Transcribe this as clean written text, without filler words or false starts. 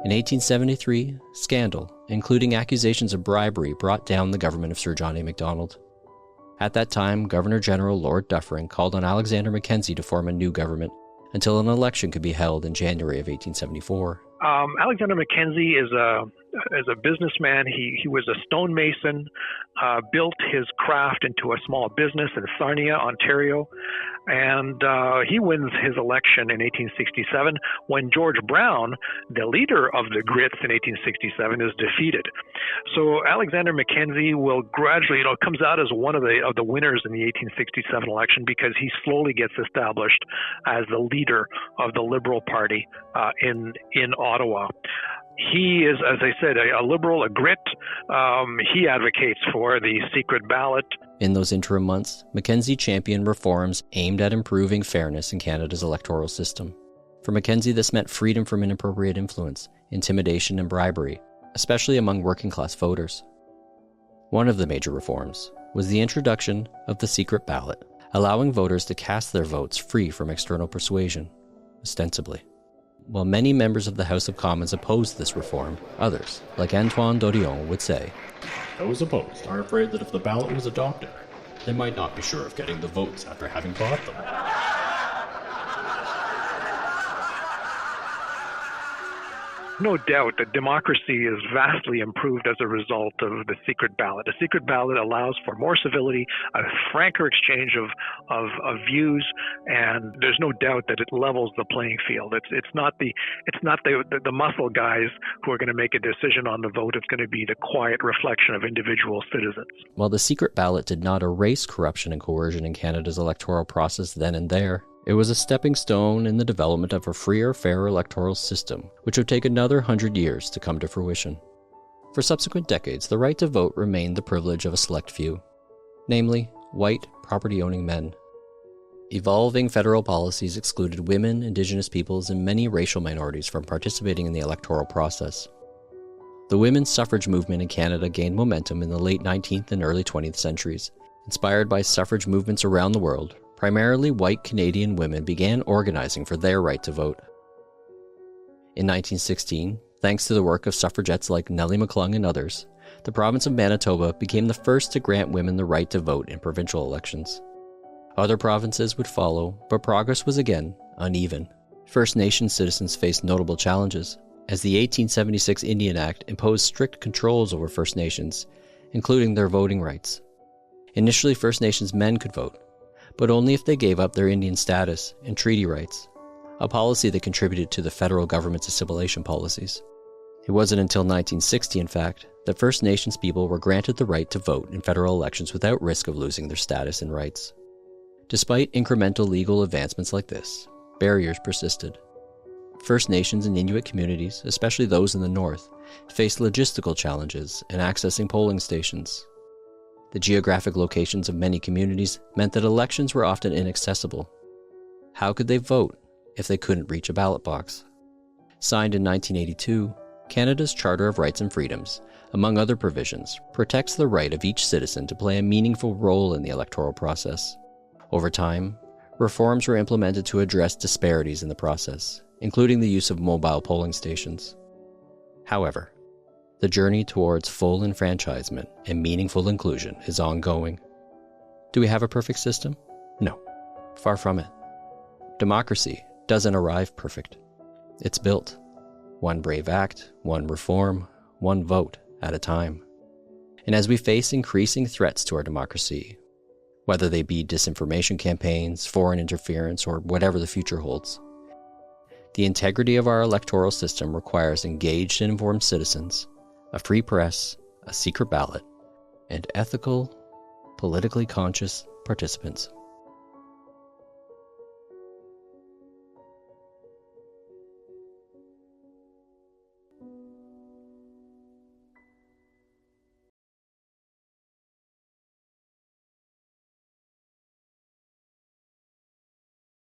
In 1873, scandal, including accusations of bribery, brought down the government of Sir John A. Macdonald. At that time, Governor-General Lord Dufferin called on Alexander Mackenzie to form a new government until an election could be held in January of 1874. Alexander Mackenzie is a businessman. He was a stonemason, built his craft into a small business in Sarnia, Ontario, and he wins his election in 1867 when George Brown, the leader of the Grits in 1867, is defeated. So Alexander Mackenzie will gradually, comes out as one of the winners in the 1867 election because he slowly gets established as the leader of the Liberal Party in Ottawa. He is, as I said, a liberal, a Grit. He advocates for the secret ballot. In those interim months, Mackenzie championed reforms aimed at improving fairness in Canada's electoral system. For Mackenzie, this meant freedom from inappropriate influence, intimidation, and bribery, especially among working-class voters. One of the major reforms was the introduction of the secret ballot, allowing voters to cast their votes free from external persuasion, ostensibly. While many members of the House of Commons opposed this reform, others, like Antoine Dodillon, would say, "Those opposed are afraid that if the ballot was adopted, they might not be sure of getting the votes after having bought them." No doubt that democracy is vastly improved as a result of the secret ballot. The secret ballot allows for more civility, a franker exchange of views, and there's no doubt that it levels the playing field. It's not the muscle guys who are going to make a decision on the vote. It's going to be the quiet reflection of individual citizens. While the secret ballot did not erase corruption and coercion in Canada's electoral process then and there, it was a stepping stone in the development of a freer, fairer electoral system, which would take another 100 years to come to fruition. For subsequent decades, the right to vote remained the privilege of a select few, namely, white, property-owning men. Evolving federal policies excluded women, Indigenous peoples, and many racial minorities from participating in the electoral process. The women's suffrage movement in Canada gained momentum in the late 19th and early 20th centuries. Inspired by suffrage movements around the world, primarily white Canadian women began organizing for their right to vote. In 1916, thanks to the work of suffragettes like Nellie McClung and others, the province of Manitoba became the first to grant women the right to vote in provincial elections. Other provinces would follow, but progress was again uneven. First Nations citizens faced notable challenges, as the 1876 Indian Act imposed strict controls over First Nations, including their voting rights. Initially, First Nations men could vote, but only if they gave up their Indian status and treaty rights, a policy that contributed to the federal government's assimilation policies. It wasn't until 1960, in fact, that First Nations people were granted the right to vote in federal elections without risk of losing their status and rights. Despite incremental legal advancements like this, barriers persisted. First Nations and Inuit communities, especially those in the north, faced logistical challenges in accessing polling stations. The geographic locations of many communities meant that elections were often inaccessible. How could they vote if they couldn't reach a ballot box? Signed in 1982, Canada's Charter of Rights and Freedoms, among other provisions, protects the right of each citizen to play a meaningful role in the electoral process. Over time, reforms were implemented to address disparities in the process, including the use of mobile polling stations. However, the journey towards full enfranchisement and meaningful inclusion is ongoing. Do we have a perfect system? No, far from it. Democracy doesn't arrive perfect. It's built, one brave act, one reform, one vote at a time. And as we face increasing threats to our democracy, whether they be disinformation campaigns, foreign interference, or whatever the future holds, the integrity of our electoral system requires engaged and informed citizens, a free press, a secret ballot, and ethical, politically conscious participants.